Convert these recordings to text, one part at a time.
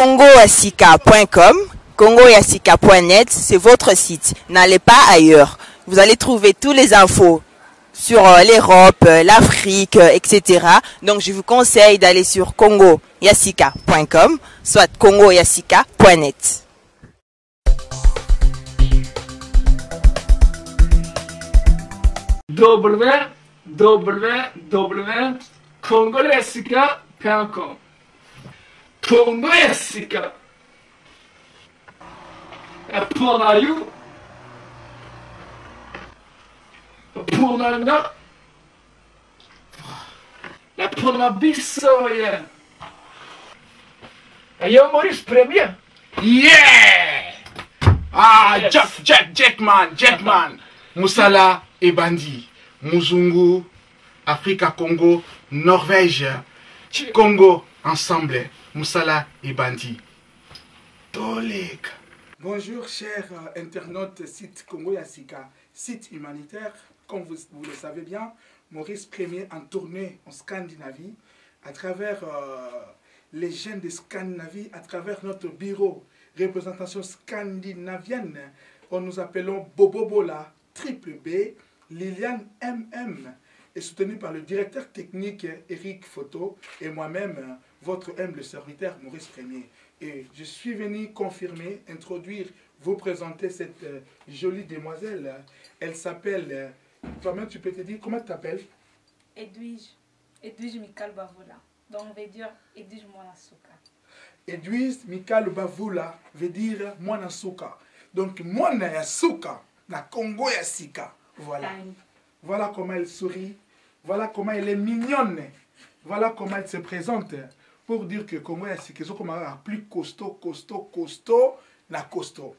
congoyasika.com, congoyasika.net, c'est votre site. N'allez pas ailleurs. Vous allez trouver toutes les infos sur l'Europe, l'Afrique, etc. Donc je vous conseille d'aller sur congoyasika.com, soit congoyasika.net. www.congoyasika.com. Congoyasika. Pour you. Pour la pour ma bisso, yeah. Yo, Maurice Premier. Yeah! Ah, yes. Jackman. Moussala et Bandi. Muzungu, Africa, Congo, Norvège, Congo, ensemble. Moussala et Bandi. Tolik. Bonjour chers internautes site Congoyasika, site humanitaire. Comme vous le savez bien, Maurice Premier en tournée en Scandinavie, à travers les jeunes de Scandinavie, à travers notre bureau représentation scandinavienne, nous appelons Bobobola, Triple B, Liliane MM, et soutenu par le directeur technique Eric Photo et moi-même, votre humble serviteur Maurice Premier. Et je suis venu confirmer, introduire, vous présenter cette jolie demoiselle. Elle s'appelle... Toi-même, tu peux te dire, comment tu t'appelles? Edwige Mikal Bavoula. Donc, on veut dire Edwige Mwanasuka. Edwige Mikal Bavoula veut dire Mwanasuka. Donc, Mwanasuka, na Congoyasika. Voilà. Voilà comment elle sourit. Voilà comment elle est mignonne. Voilà comment elle se présente. Pour dire que Congoyasika, c'est comme un plus costaud, na costaud.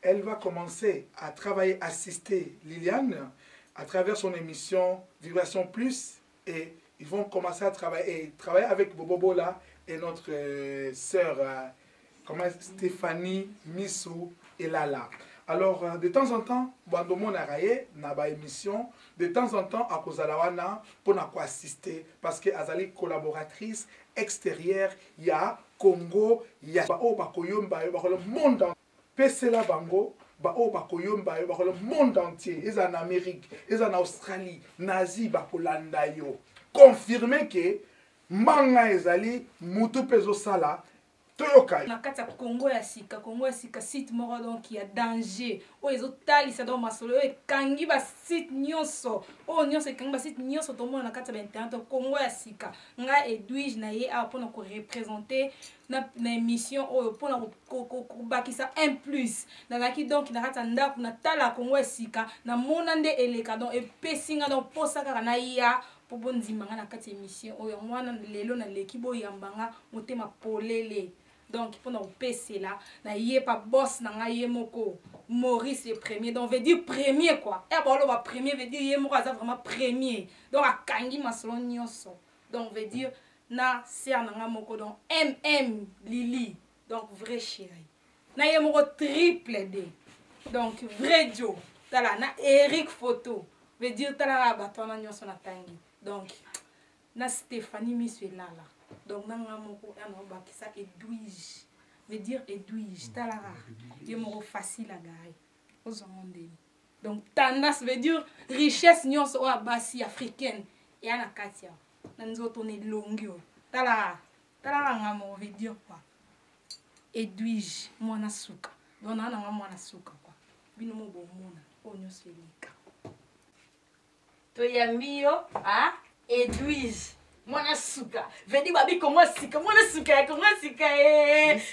Elle va commencer à travailler, assister Liliane à travers son émission Vibration Plus, et ils vont commencer à travailler avec Bobobola et notre sœur Stéphanie, Missou et Lala. Alors, de temps en temps, Bandomo Naraye, Naba émission, de temps en temps, à Kozalawana, pour assister, parce que Azali collaboratrice extérieure, il y a Congo, il y a le monde entier. Pesela Bango, le monde entier, ils en Amérique, ils en Australie, Nazi, Bakolanda yo. Confirmé que Manga Ezali, Mutu Pezo Sala, Toyokai. Nakata Congo ya sika site moko donc il y a danger. O ezotali ça donc masolo e kangi ba site nyonso. O nyonso kangi ba site nyonso to mona nakata ba internet Congo ya sika. Nga Edwige na ye a pour ko représenter na émission o pour ko bakisa 1+. Na laki donc nakata ndako na tala Congo ya sika na mona nde eleka donc e pesinga donc posaka na ya pour bonzimanga na kati émission o mwana lelo na leki bo yambanga motema polele. Donc, pour nous passer là, na yé pas boss na nga yé moko Maurice le premier. Donc, veut dire premier quoi. Et bon, le premier veut dire yé moko ça vraiment premier. Donc, a kangi masolon nyonso. Donc, veut dire na ser na nga moko donc MM Lily. Donc, vrai chéri. Na yé moko triple D. Donc, vrai Joe. Tala na Eric Photo. Veut dire tala batona nyonso na tangi. Donc, na Stéphanie Missou là. Donc, ça Edwige. Veut dire Edwige. Talara. Il est facile à garer. Donc, tendance veut dire richesse nyons ou abassi africaine. Et à Katia. Nous autres, on est longueur. Talara. Talara, veut dire quoi? Edwige. Mwana suka. Donc, on a mwana suka. Binomo bon mona. Onyo selika. Toyambio, ah? Edwige. Mwanasuka, vedi babi Congoyasika, Mwanasuka,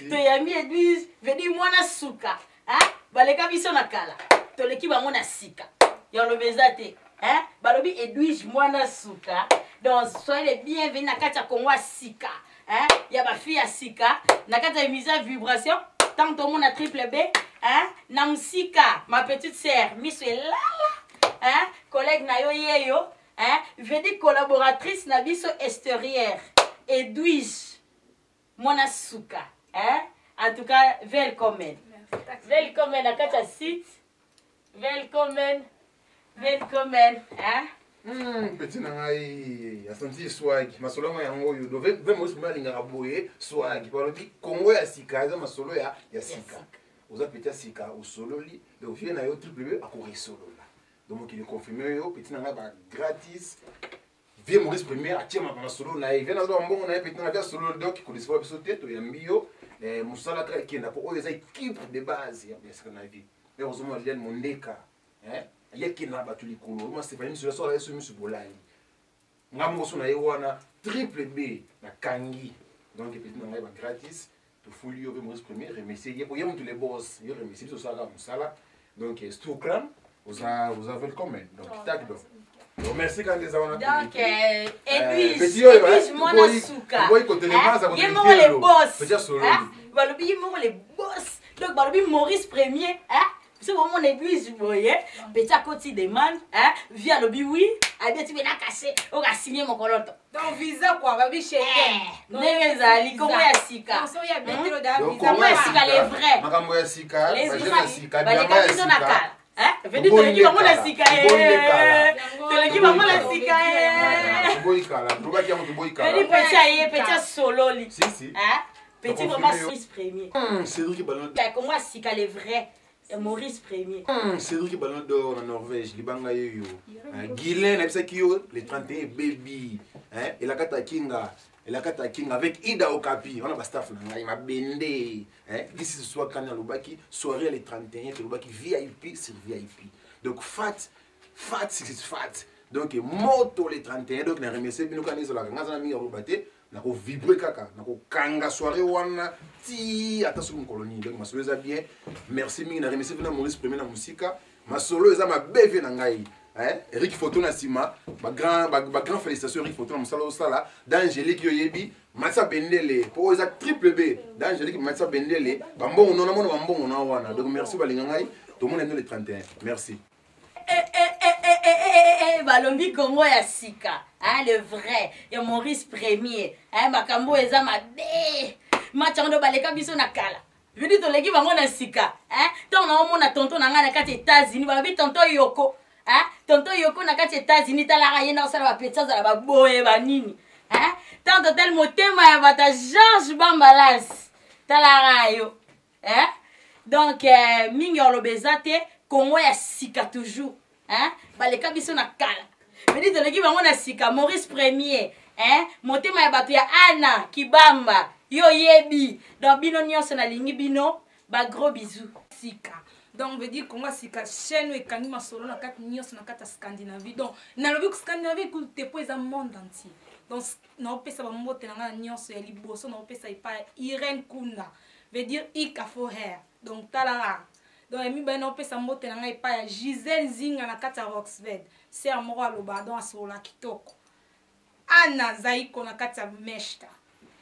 Toyami Edwige, vedi Mwanasuka, hein? Baleka biso na kala, toleki ba Mwanasika, yolo bezate, hein? Balobi Edwige Mwanasuka, donc soyez les bienvenus na kati ya Congoyasika, hein? Ya ba fille ya sika, na kati ya émission Vibration, tant tout le monde a triple B, hein? Namsika, ma petite sœur, Miss Lala, hein? Collègue na yo yeyo. Hein? Je dis collaboratrice Nabiso extérieure. Edwige Mwanasuka. Hein? En tout cas, welcome. Welcome à notre site. Welcome. Hein? Petit nangai, asante swag. Masolo yango yo do ve mo sima linga boye swag. Parodi Congo ya sika, eza masolo ya sika. Oza petit sika o solo li, donc vient na yo triple B a ko solo là. Donc il est confirmé yo petit nangai ba gratis. Viens Maurice Premier a tia ma solo na vient na zo mbongo na petit nangai solo donc ko disipo bisote to ya mbio. Musala tra kenda po oyo eza équipe de base ya bien na vie. Mais heureusement Liane Mondeka, il y a qui n'a pas tout les couleurs. Moi, c'est pas une situation là, c'est une subolani. Ngambo sona wana triple B na kangi. Donc petit na ba gratis. To folie yo Maurice Premier remercier. Il y a tous les boss. Il remercier tout ça là musala. Donc Stoukram, vous avez welcome. Donc tac donc. Merci quand les avons. Donc Edwige moi na suka. Boy côté les bases à côté les boss. Peut-dire solo. Balobi mo les boss. Donc balobi Maurice Premier, c'est vraiment Edwige boye. Petit à côté des man, via le oui, a bien tu viens casser, on a signé mon colotte. Donc visa quoi, babi chez Nezali comment ya sika. Donc il y a bien le da visa. Comment ya sika les vrais. Makambo ya sika, les sika, bien ya sika. Vedi toleki bango na sika toleki bango na sika boyikala tobaki yango toboyikala vedi petit sololi si petit vraiment Maurice Premier Cédric Ballon comment ya sika les vrais Maurice Premier Cédric Ballon d'Or en Norvège libanga yoyo Guylaine ebisaki yo le 31 baby elakata kinga avec Ida Okapi, on a staff na ma bende ici ce soir quand lobaki soirée les 31 lobaki VIP sur VIP. Donc fat c'est fat. Donc moto les 31 donc na remercier bino kanisa la ngazana mingi robate na ko vibrer kaka na ko kanga soirée wana ti attention colonie donc masolo eza bien. Merci mingi na remercier bino Maurice Premier na musika. Masolo eza ma beve na ngai. Eric Photo na sima, ba grand félicitations Eric Photo na musala osala d'Angélique Yoyebi, Matsa Bendele, pour eza triple B d'Angélique Matsa Bendele, bambongo non mona bambongo na wana. Donc merci balingangai, tout le monde est le 31. Merci. Balombi Congo ya sika, le vrai, ya Maurice Premier, makambo eza mabe. Machando baleka biso na kala. Je dis to leki bango na sika, tant na omona tonton na nga na kati États-Unis, balobi tonton Yoko. Tonton Yoko na kati États-Unis talaka yena osala ba petsa za ba boye ba nini tant tel motema ya bata Georges Bambalas talaka yo donc mingi olobeza te Congo ya sika toujours baleka biso na kala medi toleki bango na sika Maurice Premier motema ya bato ya Anna Kibamba yo yebi donc bino nyonso na lingi bino ba gros bisous sika. Donc veut dire comment si ka chaîne et kangi masolo na kat nyos na kat Scandinavie. Donc na lobi Scandinavie ku te poza monde entier. Donc na pesa ba mbote na nyos ya liboso na pesa ipa Irene Kunda. Veut dire ikafo hair. Donc talala. Donc emi ba na pesa mbote na ipa Gisèle Zinga na kat Roxbed. C'est amoro aloba donc asola kitoko. Anna Zaiko na kat Meshta.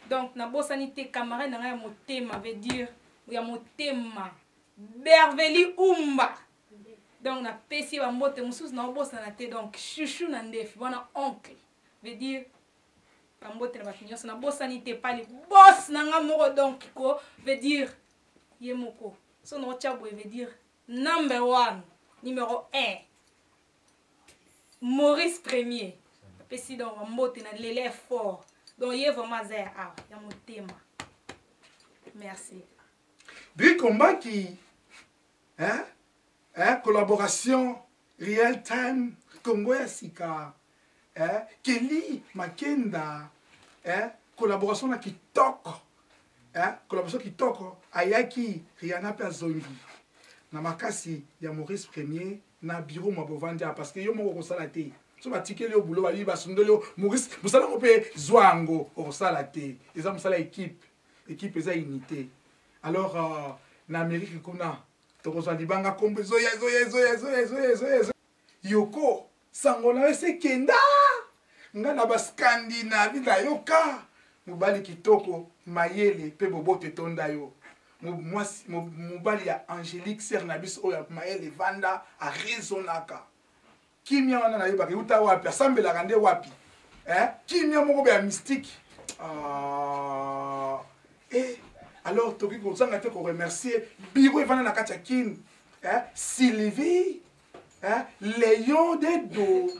Donc na bosanité camarade na motema veut dire ya motema Berveli Umba. Donc na pesi ba mbote mususu na bossa na te donc chouchou na ndefi bona oncle. Veut dire ba mbote na batinyo na bossa ni te pali boss na nga moko donc ko veut dire yemoko. So no chabo veut dire number 1, numéro 1. Maurice Premier. Pesi donc ba mbote na l'élève fort. Donc yé vraiment zé ya motema. Merci. Bi combat qui collaboration real time Congo ya sika Kelly Makenda collaboration na kitoko collaboration kitoko ayaki Rihanna pe zongi na makasi ya Maurice Premier na bureau mabovanja parce que yo moko kosala te so batikeli yo boulot bali basundeli Maurice musala ko pe zwango kosala te eza musala équipe eza unité. Alors na Amérique kuna tokozwa libanga kombe zoya Yoko sangola ese kenda nga na ba Scandinavie na yoka mobali kitoko mayele pe bobote tonda yo mobali ya Angélique Sernabis oya mayele vanda a rezonaka kimia wana na yeba uta wapi asambela kande wapi kimia moko be mystique alors toki ko sanga te ko remercier biro evana na kacha kin Sylvie hein? Léon Dedo,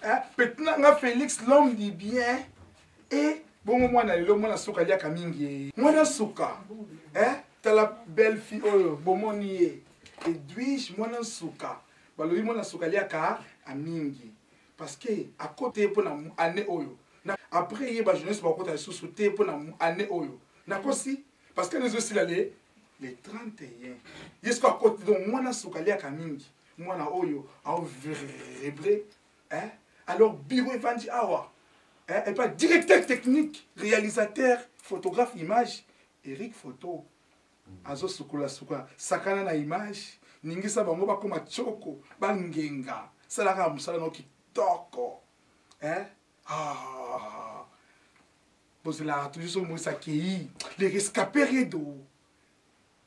hein? Peut-être Félix l'homme du bien. Et bon, moi, je suis souka liaka mingi. Moi, souka. Hein? T'as la belle fille, oh, bon, mon nié. Edwige, moi, souka. Baloui, moi, souka liaka a mingi. Parce que, à côté, pour l'année oyo. Après, il y a une jeunesse qui va sauter pour l'année oyo. D'accord, si? Parce que nous aussi, les 31. Il y a à côté, donc, moi, souka liaka mingi. Moi, oyo, a vrai. Hein? Alors, bureau Evandi Awa. Et pas directeur technique, réalisateur, photographe, image, Eric Photo. Azo sukula sukula, sakana na image, ningisa bango ba koma choko, bangenga, salaka musala no kitoko. Hein? Ah. Bon, c'est là, toujours son moussa qui les rescapés rideau.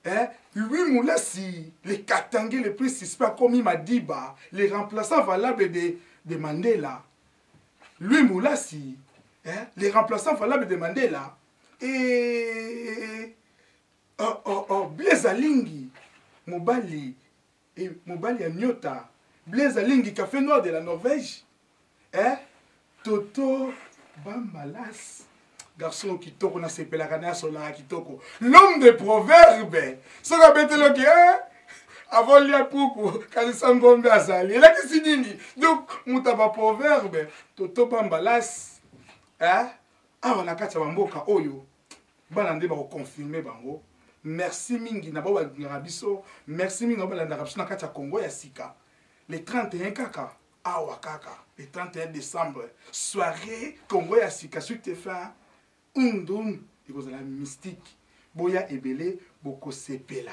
Hein? Lui Moulassi, les Katangé les plus suspects comme Madiba, les remplaçants valables de Mandela. Lui Moulassi, hein? Les remplaçants valables de Mandela. Et Blaise Alingi, Mobali Anyota, Blaise Alingi, café noir de la Norvège, hein? Toto Bambalas, garçon qui toque na sepelakana sola qui toque, l'homme de proverbes, ce qu'on appelle le qui, hein? Avant l'ia poukou, quand ils sont bombés à Zali, là qui s'inini, donc moutaba proverbe, Toto Bambalas, hein? Ah, on a quatre bamboka oyo, banande ba confirmer bango. Merci mingi na ba ngarabiso, merci mingi na ba ngarabiso na kati ya Congo ya sika. Le 31 kaka, awa kaka, le 31 décembre, soirée Congo ya sika sur TF1, Undun, il y a la mystique. Boya ebele boko sepela.